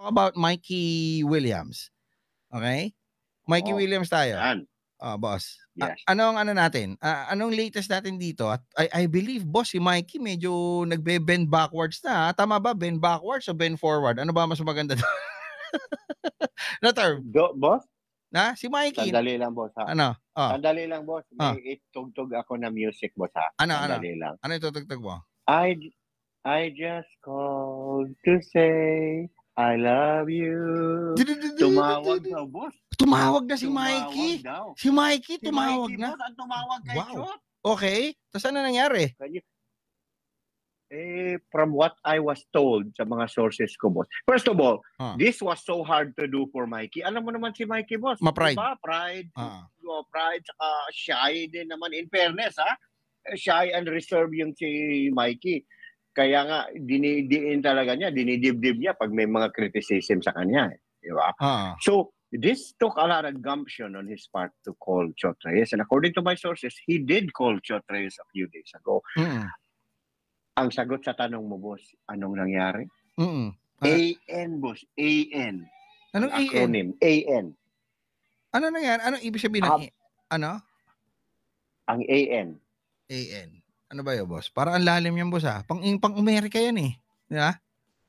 about Mikey Williams. Okay? Mikey Williams tayo. Yan. Boss. Yes. Anong ano natin? Anong latest natin dito? At I believe, boss, si Mikey medyo nagbe-bend backwards na. Tama ba? Bend backwards o bend forward? Ano ba mas maganda doon? Na term? Boss? Na? Si Mikey. Sandali lang, boss, ha? Ano? Sandali lang, boss. May itugtog ako na music, boss, ha? Sandali lang. Ano itutugtog mo? I just called to say I love you. Tumawag daw, boss. Tumawag na si Mikey. Si Mikey tumawag si Mikey, na. Boss, ang tumawag kay Chot. Okay. Tapos ano nangyari? From what I was told sa mga sources ko, boss. First of all, this was so hard to do for Mikey. Alam mo naman si Mikey, boss. Ma-pride. Diba? Pride. Pride, saka shy din naman. In fairness, ha? Shy and reserved yung si Mikey. Kaya nga, dinidiin talaga niya, dinidibdib niya pag may mga criticism sa kanya. Diba? So, this took a lot of gumption on his part to call Chot Reyes. And according to my sources, he did call Chot Reyes a few days ago. Ang sagot sa tanong mo, boss, anong nangyari? AN, boss. AN. Anong acronym? AN. Ano nangyari? Anong ibig sabihin ng ano? Ang AN. AN. Ano ba yun, boss? Para ang lalim yan, boss, ha? Pang-Amerika yan, eh. Diba?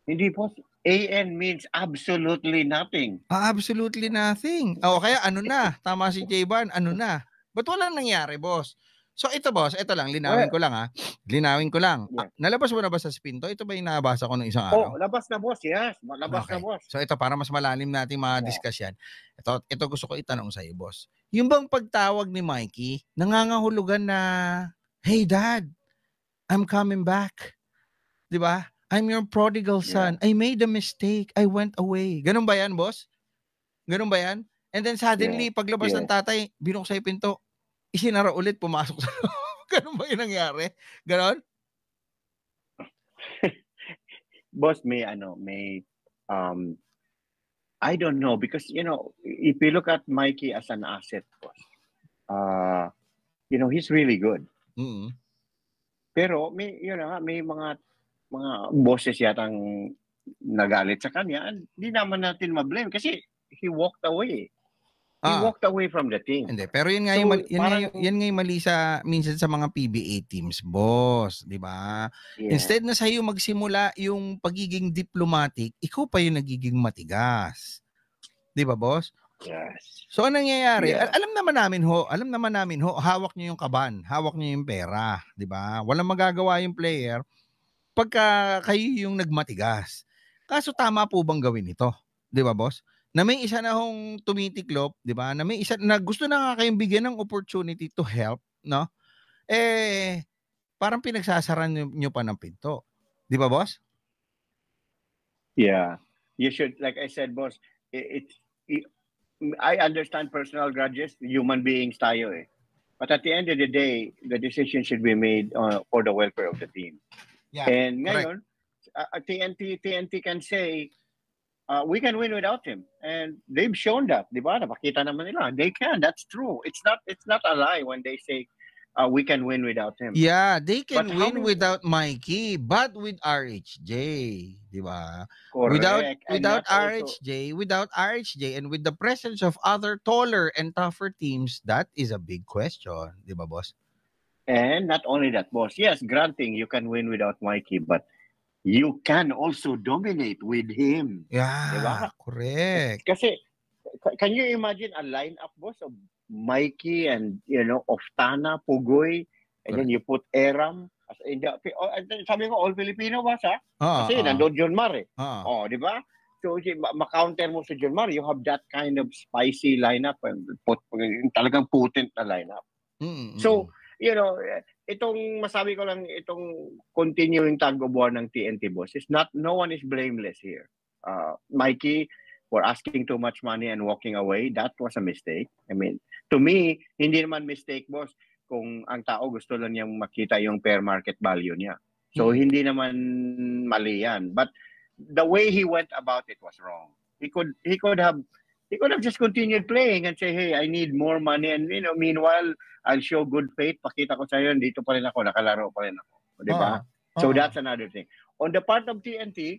Hindi, boss. AN means absolutely nothing. Absolutely nothing. Kaya ano na? Tama si J-Ban, ano na? Ba't walang nangyari, boss? So ito, boss, ito lang, linawin ko lang, ha? Linawin ko lang. Yeah. Nalabas mo na ba sa Spinto? Ito ba yung nabasa ko ng isang araw? Labas na, boss. Yes, labas na, boss. So ito, para mas malalim natin ma-discuss yan. Ito gusto ko itanong sa iyo, boss. Yung bang pagtawag ni Mikey, nangangahulugan na, hey, Dad, I'm coming back. Di ba? I'm your prodigal son. I made a mistake. I went away. Ganun ba yan, boss? Ganun ba yan? And then suddenly, paglabas ng tatay, binuksan yung pinto, isinara ulit, pumasok sa ganun ba yung nangyari? Ganun? Boss, I don't know, because, if you look at Mikey as an asset, boss, he's really good. Pero may mga bosses yatang nagalit sa kanya. Hindi naman natin ma-blame kasi he walked away. He walked away from the team. Hindi, pero yun nga yung mali sa minsan sa mga PBA teams, boss, 'di ba? Yeah. Instead na sa'yo magsimula yung pagiging diplomatic, ikaw pa yung nagiging matigas. 'Di ba, boss? Yes. So anong nangyayari? Yeah. Alam naman namin ho, hawak niyo yung kaban, hawak niyo yung pera, 'di ba? Walang magagawa yung player pagka kayo yung nagmatigas. Kaso tama po bang gawin ito? 'Di ba, boss? Na may isa na hong tumitiklop, 'di ba? Na may isa na gusto na nga kayong bigyan ng opportunity to help, no? Parang pinagsasaran niyo pa ng pinto. 'Di ba, boss? Yeah. You should, like I said, boss, I understand personal grudges, human beings tayo eh. But at the end of the day, the decision should be made for the welfare of the team. Yeah, and ngayon, TNT can say, we can win without him. And they've shown that, di ba? Napakita naman nila. They can, that's true. It's not a lie when they say, we can win without him. Yeah, they can win without Mikey, but with RHJ, di ba? Correct. Without RHJ, and with the presence of other taller and tougher teams, that is a big question, di ba, boss? And not only that, boss. Yes, granting you can win without Mikey, but you can also dominate with him. Yeah, diba? Correct. Kasi, can you imagine a lineup, boss, of Mikey and, Oftana, Pugoy, and then you put Eram. Sabi ko, all Filipino, boss, ha? Kasi nandun John Mar, eh. Di ba? So, ma-counter mo sa John Mar, you have that kind of spicy lineup, and talagang potent na lineup. So, itong masabi ko lang, itong continuing tug of war ng TNT, boss, is no one is blameless here. Mikey, for asking too much money and walking away, that was a mistake. I mean, to me, hindi naman mistake, boss, kung ang tao gusto lang niyang makita yung fair market value niya. So, hindi naman mali yan. But the way he went about it was wrong. He could have just continued playing and say, hey, I need more money. And, meanwhile, I'll show good faith. Pakita ko sa'yo, dito pa rin ako, nakalaro pa rin ako. Diba? So that's another thing. On the part of TNT,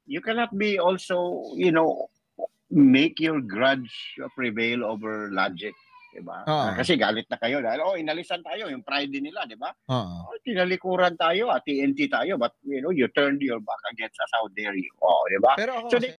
you cannot be also, you know, make your grudge prevail over logic. Diba? Kasi galit na kayo dahil inalisan tayo yung pride nila, di ba? Tinalikuran tayo, TNT tayo, but you know, you turned your back against us, how dare you? Di ba? Pero ako so kasi,